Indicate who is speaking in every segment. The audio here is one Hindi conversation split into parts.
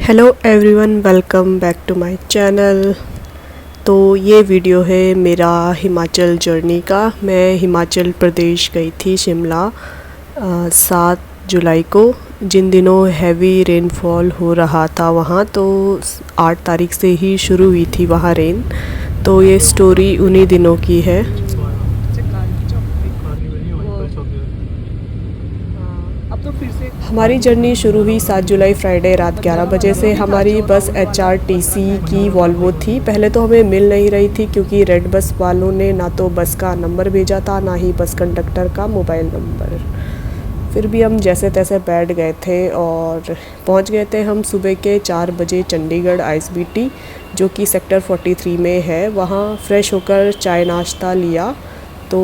Speaker 1: Hello everyone, welcome back to my channel. तो ये वीडियो है मेरा हिमाचल जर्नी का। मैं हिमाचल प्रदेश गई थी शिमला 7 जुलाई को, जिन दिनों हैवी रेनफॉल हो रहा था वहाँ। तो 8 तारीख से ही शुरू हुई थी वहाँ रेन। तो ये स्टोरी उन्हीं दिनों की है। हमारी जर्नी शुरू हुई 7 जुलाई फ्राइडे रात 11 बजे से। हमारी बस HRTC की वॉल्वो थी। पहले तो हमें मिल नहीं रही थी क्योंकि रेड बस वालों ने ना तो बस का नंबर भेजा था, ना ही बस कंडक्टर का मोबाइल नंबर। फिर भी हम जैसे तैसे बैठ गए थे और पहुंच गए थे हम सुबह के 4 बजे चंडीगढ़ ISBT, जो कि सेक्टर 43 में है। वहाँ फ्रेश होकर चाय नाश्ता लिया तो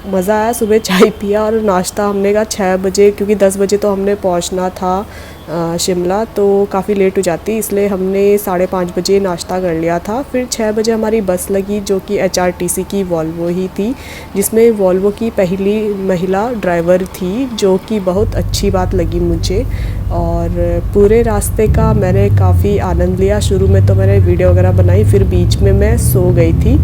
Speaker 1: मज़ा आया। सुबह चाय पिया और नाश्ता हमने कहा 6 बजे, क्योंकि 10 बजे तो हमने पहुंचना था शिमला, तो काफ़ी लेट हो जाती, इसलिए हमने 5:30 बजे नाश्ता कर लिया था। फिर 6 बजे हमारी बस लगी, जो कि HRTC की वॉल्वो ही थी, जिसमें वॉल्वो की पहली महिला ड्राइवर थी, जो कि बहुत अच्छी बात लगी मुझे। और पूरे रास्ते का मैंने काफ़ी आनंद लिया। शुरू में तो मैंने वीडियो वगैरह बनाई, फिर बीच में मैं सो गई थी।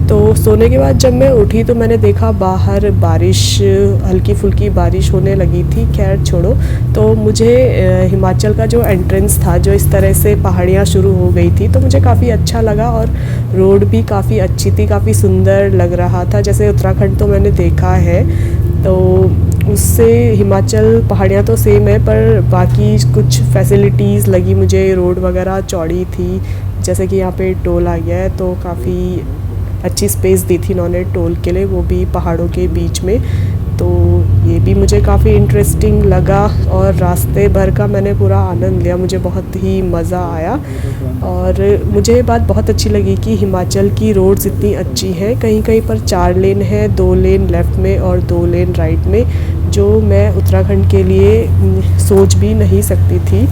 Speaker 1: तो सोने के बाद जब मैं उठी तो मैंने देखा बाहर बारिश, हल्की फुल्की बारिश होने लगी थी। खैर छोड़ो। तो मुझे हिमाचल का जो एंट्रेंस था, जो इस तरह से पहाड़ियाँ शुरू हो गई थी, तो मुझे काफ़ी अच्छा लगा। और रोड भी काफ़ी अच्छी थी, काफ़ी सुंदर लग रहा था। जैसे उत्तराखंड तो मैंने देखा है, तो उससे हिमाचल पहाड़ियाँ तो सेम है, पर बाकी कुछ फैसिलिटीज़ लगी मुझे। रोड वगैरह चौड़ी थी, जैसे कि यहाँ पे टोल आ गया है, तो काफ़ी अच्छी स्पेस दी थी इन्होंने टोल के लिए, वो भी पहाड़ों के बीच में। तो ये भी मुझे काफ़ी इंटरेस्टिंग लगा और रास्ते भर का मैंने पूरा आनंद लिया। मुझे बहुत ही मज़ा आया और मुझे ये बात बहुत अच्छी लगी कि हिमाचल की रोड्स इतनी अच्छी हैं। कहीं कहीं पर 4 लेन है, 2 लेन लेफ़्ट में और 2 लेन राइट में, जो मैं उत्तराखंड के लिए सोच भी नहीं सकती थी।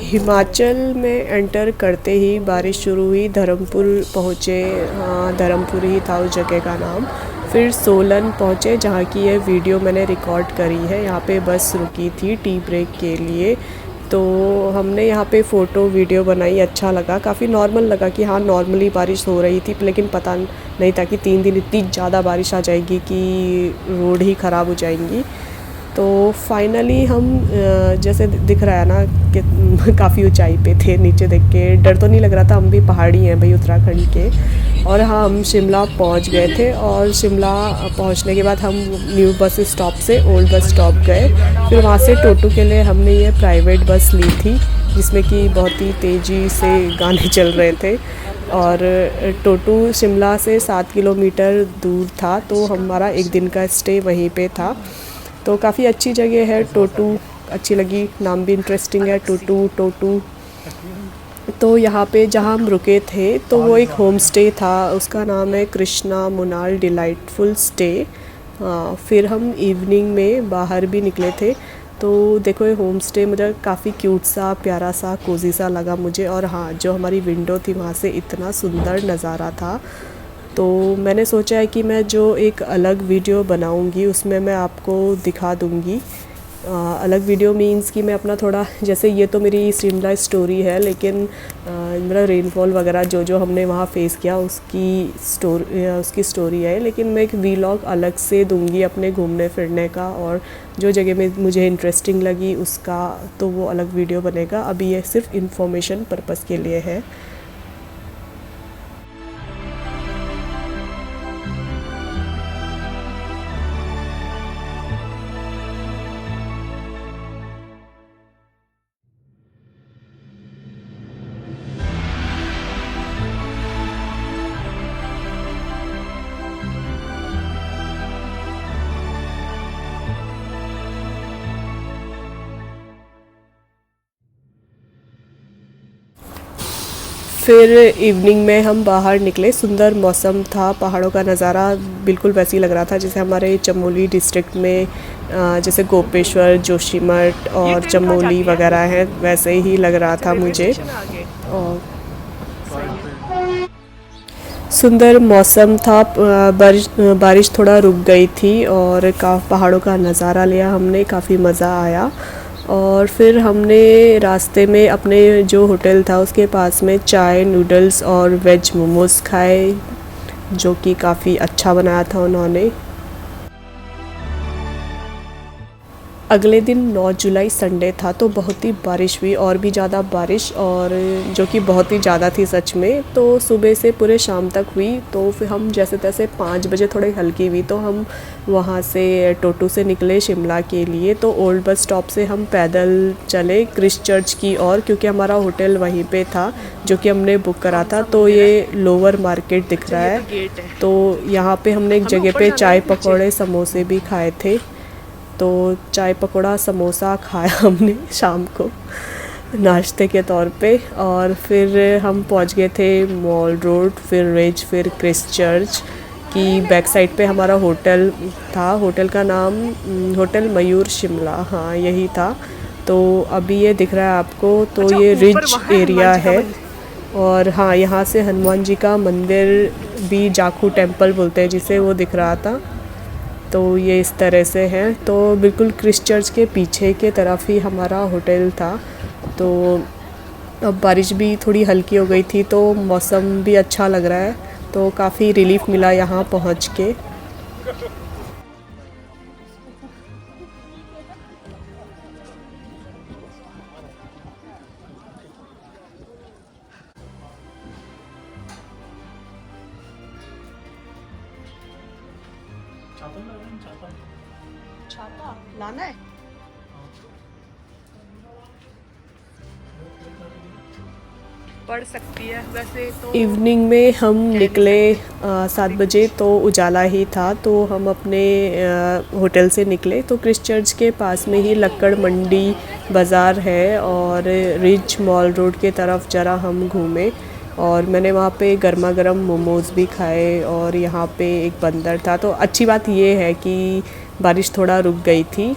Speaker 1: हिमाचल में एंटर करते ही बारिश शुरू हुई। धर्मपुर पहुँचे, हाँ धर्मपुर ही था उस जगह का नाम। फिर सोलन पहुँचे, जहाँ की ये वीडियो मैंने रिकॉर्ड करी है। यहाँ पे बस रुकी थी टी ब्रेक के लिए, तो हमने यहाँ पे फ़ोटो वीडियो बनाई। अच्छा लगा, काफ़ी नॉर्मल लगा कि हाँ नॉर्मली बारिश हो रही थी, लेकिन पता नहीं था कि 3 दिन इतनी ज़्यादा बारिश आ जाएगी कि रोड ही ख़राब हो जाएंगी। तो फाइनली हम जैसे दिख रहा है ना कि काफ़ी ऊंचाई पे थे। नीचे देख के डर तो नहीं लग रहा था, हम भी पहाड़ी हैं भाई उत्तराखंड के। और हाँ, हम शिमला पहुंच गए थे और शिमला पहुंचने के बाद हम न्यू बस स्टॉप से ओल्ड बस स्टॉप गए। फिर वहाँ से टोटू के लिए हमने ये प्राइवेट बस ली थी, जिसमें कि बहुत ही तेज़ी से गाने चल रहे थे। और टोटू शिमला से 7 किलोमीटर दूर था, तो हमारा एक दिन का स्टे वहीं पे था। तो काफ़ी अच्छी जगह है टोटू, अच्छी लगी। नाम भी इंटरेस्टिंग है, टोटू। तो यहाँ पे जहाँ हम रुके थे, तो वो एक होम स्टे था, उसका नाम है कृष्णा मुनाल डिलाइटफुल स्टे। फिर हम इवनिंग में बाहर भी निकले थे। तो देखो ये होम स्टे मुझे काफ़ी क्यूट सा, प्यारा सा, कोजी सा लगा मुझे। और हाँ, जो हमारी विंडो थी वहाँ से इतना सुंदर नज़ारा था। तो मैंने सोचा है कि मैं जो एक अलग वीडियो बनाऊंगी उसमें मैं आपको दिखा दूंगी। अलग वीडियो मीन्स कि मैं अपना थोड़ा, जैसे ये तो मेरी शिमला स्टोरी है, लेकिन मेरा रेनफॉल वगैरह जो जो हमने वहाँ फेस किया उसकी स्टोरी है। लेकिन मैं एक वीलॉग अलग से दूंगी अपने घूमने फिरने का, और जो जगह में मुझे इंटरेस्टिंग लगी उसका तो वो अलग वीडियो बनेगा। अभी ये सिर्फ इन्फॉर्मेशन पर्पज़ के लिए है। फिर इवनिंग में हम बाहर निकले। सुंदर मौसम था, पहाड़ों का नज़ारा बिल्कुल वैसे ही लग रहा था जैसे हमारे चमोली डिस्ट्रिक्ट में जैसे गोपेश्वर, जोशीमठ और चमोली वगैरह हैं, वैसे ही लग रहा था मुझे। और सुंदर मौसम था। बारिश थोड़ा रुक गई थी और पहाड़ों का नज़ारा लिया हमने, काफ़ी मज़ा आया। और फिर हमने रास्ते में अपने जो होटल था उसके पास में चाय, नूडल्स और वेज मोमोज़ खाए, जो कि काफ़ी अच्छा बनाया था उन्होंने। अगले दिन 9 जुलाई संडे था, तो बहुत ही बारिश हुई, और भी ज़्यादा बारिश, और जो कि बहुत ही ज़्यादा थी सच में। तो सुबह से पूरे शाम तक हुई। तो फिर हम जैसे तैसे 5 बजे थोड़ी हल्की हुई, तो हम वहाँ से टोटो से निकले शिमला के लिए। तो ओल्ड बस स्टॉप से हम पैदल चले क्रिस्ट चर्च की ओर, क्योंकि हमारा होटल वहीं पे था जो कि हमने बुक करा था। तो ये लोअर मार्केट दिख रहा है। तो यहाँ पे हमने एक जगह पे चाय पकौड़े समोसे भी खाए थे। तो चाय पकौड़ा समोसा खाया हमने शाम को नाश्ते के तौर पे। और फिर हम पहुंच गए थे मॉल रोड, फिर रिज, फिर क्रिस्ट चर्च की बैक साइड पे हमारा होटल था। होटल का नाम होटल मयूर शिमला, हाँ यही था। तो अभी ये दिख रहा है आपको, तो अच्छा, ये रिज एरिया है। और हाँ, यहाँ से हनुमान जी का मंदिर भी, जाखू टेम्पल बोलते हैं जिसे, वो दिख रहा था। तो ये इस तरह से है। तो बिल्कुल क्रिस्ट चर्च के पीछे के तरफ ही हमारा होटल था। तो अब बारिश भी थोड़ी हल्की हो गई थी, तो मौसम भी अच्छा लग रहा है। तो काफ़ी रिलीफ मिला यहाँ पहुँच के। छाता लाना है। पड़ सकती है वैसे तो। इवनिंग में हम निकले 7 बजे, तो उजाला ही था। तो हम अपने होटल से निकले, तो क्रिस्ट चर्च के पास में ही लक्कड़ मंडी बाज़ार है, और रिच मॉल रोड के तरफ जरा हम घूमे। और मैंने वहाँ पे गर्मा गर्म मोमोज़ भी खाए, और यहाँ पे एक बंदर था। तो अच्छी बात ये है कि बारिश थोड़ा रुक गई थी।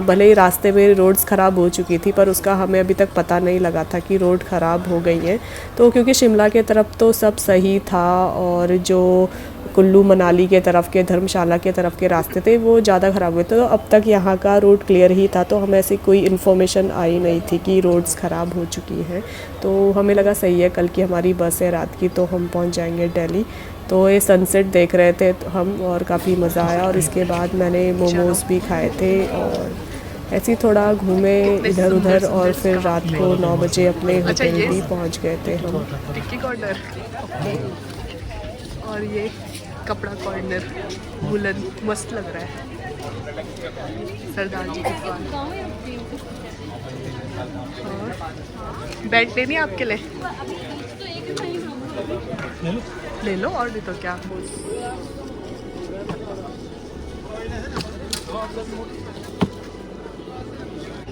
Speaker 1: भले ही रास्ते में रोड्स ख़राब हो चुकी थी, पर उसका हमें अभी तक पता नहीं लगा था कि रोड ख़राब हो गई हैं। तो क्योंकि शिमला के तरफ तो सब सही था, और जो कुल्लू मनाली के तरफ के, धर्मशाला के तरफ के रास्ते थे वो ज़्यादा ख़राब हुए थे। तो अब तक यहाँ का रोड क्लियर ही था, तो हमें ऐसी कोई इन्फॉर्मेशन आई नहीं थी कि रोड्स ख़राब हो चुकी हैं। तो हमें लगा सही है, कल की हमारी बस है रात की, तो हम पहुँच जाएंगे दिल्ली। तो ये सनसेट देख रहे थे तो हम, और काफ़ी मज़ा आया। और इसके बाद मैंने मोमोज़ भी खाए थे, और ऐसे ही थोड़ा घूमे इधर उधर, और फिर रात को 9 बजे अपने होटल भी पहुंच गए थे हम। टिक्की कॉर्नर, और ये कपड़ा कॉर्नर, वुलन, मस्त लग रहा है। सरदार जी की दुकान। और बैट लेनी है आपके लिए? ले लो, और भी तो क्या।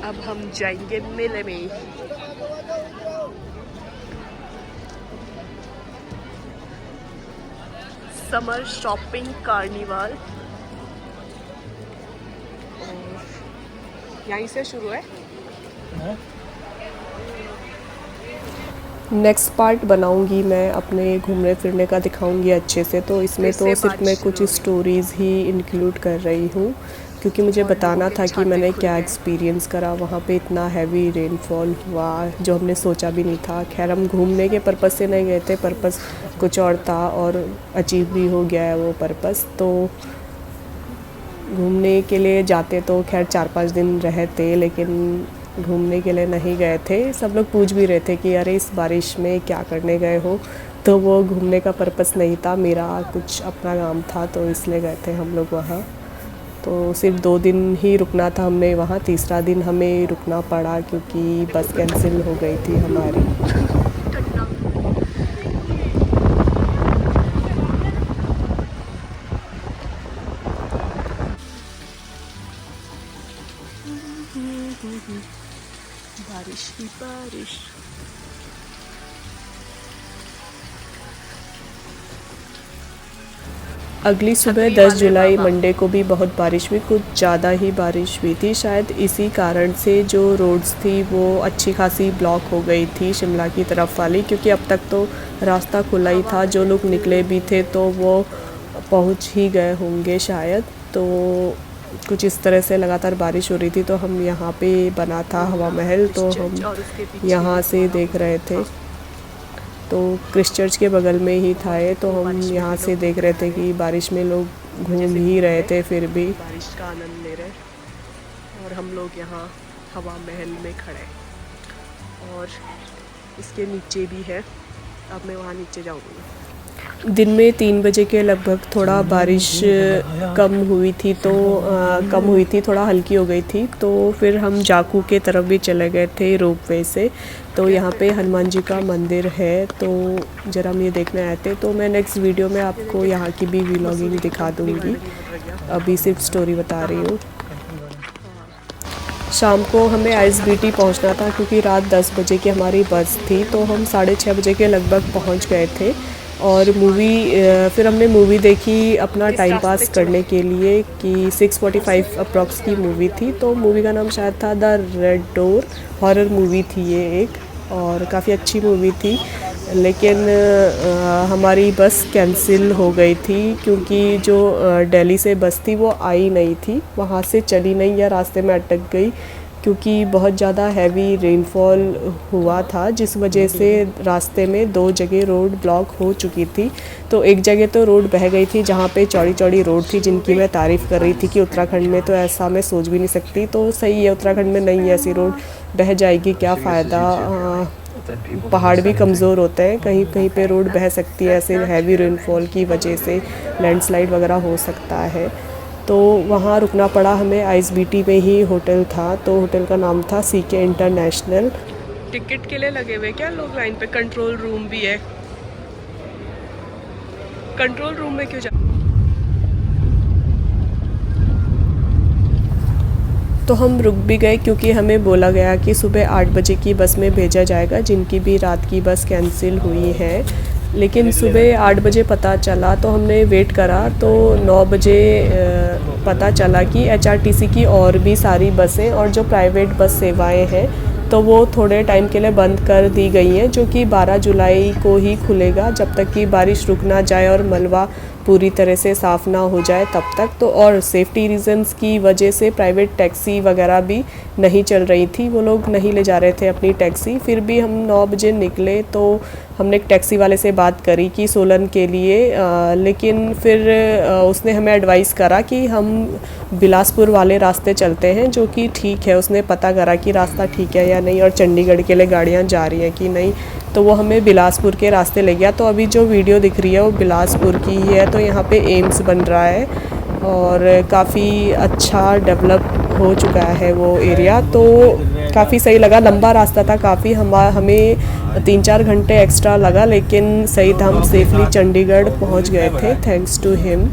Speaker 1: अब हम जाएंगे मेले में। समर शॉपिंग कार्निवाल, यहीं से शुरू है। नेक्स्ट पार्ट बनाऊंगी मैं अपने घूमने फिरने का, दिखाऊंगी अच्छे से। तो इसमें तो सिर्फ मैं कुछ स्टोरीज़ ही इंक्लूड कर रही हूँ, क्योंकि मुझे बताना था कि मैंने क्या एक्सपीरियंस करा। वहाँ पे इतना हैवी रेनफॉल हुआ जो हमने सोचा भी नहीं था। खैर, हम घूमने के पर्पज़ से नहीं गए थे, पर्पज़ कुछ और था, और अचीव भी हो गया है वो पर्पज़। तो घूमने के लिए जाते तो खैर 4-5 दिन रहते, लेकिन घूमने के लिए नहीं गए थे। सब लोग पूछ भी रहे थे कि अरे इस बारिश में क्या करने गए हो। तो वो घूमने का पर्पस नहीं था, मेरा कुछ अपना काम था, तो इसलिए गए थे हम लोग वहाँ। तो सिर्फ 2 दिन ही रुकना था हमने वहाँ, तीसरा दिन हमें रुकना पड़ा क्योंकि बस कैंसिल हो गई थी हमारी। बारिश ही बारिश। अगली सुबह 10 जुलाई मंडे को भी बहुत बारिश हुई, कुछ ज़्यादा ही बारिश हुई थी। शायद इसी कारण से जो रोड्स थी वो अच्छी खासी ब्लॉक हो गई थी शिमला की तरफ वाली, क्योंकि अब तक तो रास्ता खुला ही था। जो लोग निकले भी थे तो वो पहुंच ही गए होंगे शायद। तो कुछ इस तरह से लगातार बारिश हो रही थी। तो हम यहाँ पे बना था हवा महल, तो हम यहाँ से देख रहे थे। तो क्रिस्ट चर्च के बगल में ही था ये, तो हम यहाँ से देख रहे थे कि बारिश में लोग घूम ही रहे थे, फिर भी बारिश का आनंद ले रहे। और हम लोग यहाँ हवा महल में खड़े, और इसके नीचे भी है। अब मैं वहाँ नीचे जाऊँगी। दिन में 3 बजे के लगभग थोड़ा बारिश कम हुई थी, थोड़ा हल्की हो गई थी। तो फिर हम जाकू के तरफ भी चले गए थे रोपवे से। तो यहाँ पे हनुमान जी का मंदिर है, तो ज़रा हम ये देखने आए थे। तो मैं नेक्स्ट वीडियो में आपको यहाँ की भी व्लॉगिंग दिखा दूँगी, अभी सिर्फ स्टोरी बता रही हूँ। शाम को हमें आईएसबीटी पहुंचना था, क्योंकि रात 10 बजे की हमारी बस थी। तो हम 6:30 बजे के लगभग पहुंच गए थे। और फिर हमने मूवी देखी अपना टाइम पास करने के लिए, कि 6:45 अप्रॉक्स की मूवी थी। तो मूवी का नाम शायद था the red door, horror movie थी ये एक, और काफ़ी अच्छी मूवी थी। लेकिन हमारी बस कैंसिल हो गई थी, क्योंकि जो दिल्ली से बस थी वो आई नहीं थी, वहाँ से चली नहीं या रास्ते में अटक गई, क्योंकि बहुत ज़्यादा हैवी रेनफॉल हुआ था, जिस वजह से रास्ते में 2 जगह रोड ब्लॉक हो चुकी थी। तो एक जगह तो रोड बह गई थी, जहाँ पे चौड़ी चौड़ी रोड थी, जिनकी मैं तारीफ़ कर रही थी कि उत्तराखंड में तो ऐसा मैं सोच भी नहीं सकती। तो सही है, उत्तराखंड में नहीं ऐसी रोड, बह जाएगी क्या फ़ायदा। पहाड़ भी कमज़ोर होते हैं, कहीं कहीं पे रोड बह सकती है, ऐसे हैवी रेनफॉल की वजह से लैंडस्लाइड वगैरह हो सकता है। तो वहाँ रुकना पड़ा हमें। आईएसबीटी में ही होटल था, तो होटल का नाम था सीके इंटरनेशनल। टिकट के लिए लगे हुए क्या लोग लाइन पे? कंट्रोल रूम भी है। कंट्रोल रूम में क्यों जा? तो हम रुक भी गए, क्योंकि हमें बोला गया कि सुबह 8 बजे की बस में भेजा जाएगा, जिनकी भी रात की बस कैंसिल हुई है। लेकिन सुबह 8 बजे पता चला, तो हमने वेट करा, तो 9 बजे पता चला कि एचआरटीसी की और भी सारी बसें और जो प्राइवेट बस सेवाएं हैं, तो वो थोड़े टाइम के लिए बंद कर दी गई हैं, जो कि 12 जुलाई को ही खुलेगा, जब तक कि बारिश रुक ना जाए और मलबा पूरी तरह से साफ़ ना हो जाए तब तक। तो और सेफ्टी रीज़न्स की वजह से प्राइवेट टैक्सी वगैरह भी नहीं चल रही थी, वो लोग नहीं ले जा रहे थे अपनी टैक्सी। फिर भी हम 9 बजे निकले, तो हमने एक टैक्सी वाले से बात करी कि सोलन के लिए, लेकिन फिर उसने हमें एडवाइस करा कि हम बिलासपुर वाले रास्ते चलते हैं, जो कि ठीक है। उसने पता करा कि रास्ता ठीक है या नहीं, और चंडीगढ़ के लिए गाड़ियाँ जा रही हैं कि नहीं, तो वो हमें बिलासपुर के रास्ते ले गया। तो अभी जो वीडियो दिख रही है वो बिलासपुर की ही है। तो यहाँ पे एम्स बन रहा है, और काफ़ी अच्छा डेवलप हो चुका है वो एरिया। तो काफ़ी सही लगा, लंबा रास्ता था काफ़ी, हमें 3-4 घंटे एक्स्ट्रा लगा, लेकिन सही था। हम सेफली चंडीगढ़ पहुँच गए थे, थैंक्स टू हिम।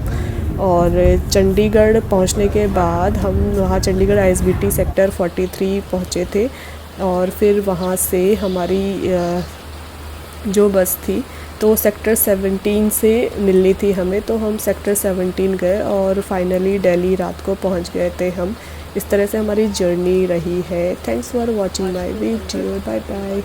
Speaker 1: और चंडीगढ़ पहुँचने के बाद हम वहाँ चंडीगढ़ आईएसबीटी सेक्टर 43 पहुँचे थे, और फिर वहाँ से हमारी जो बस थी तो सेक्टर 17 से मिलनी थी हमें, तो हम सेक्टर 17 गए, और फाइनली दिल्ली रात को पहुंच गए थे हम। इस तरह से हमारी जर्नी रही है। Thanks for watching my video, bye bye.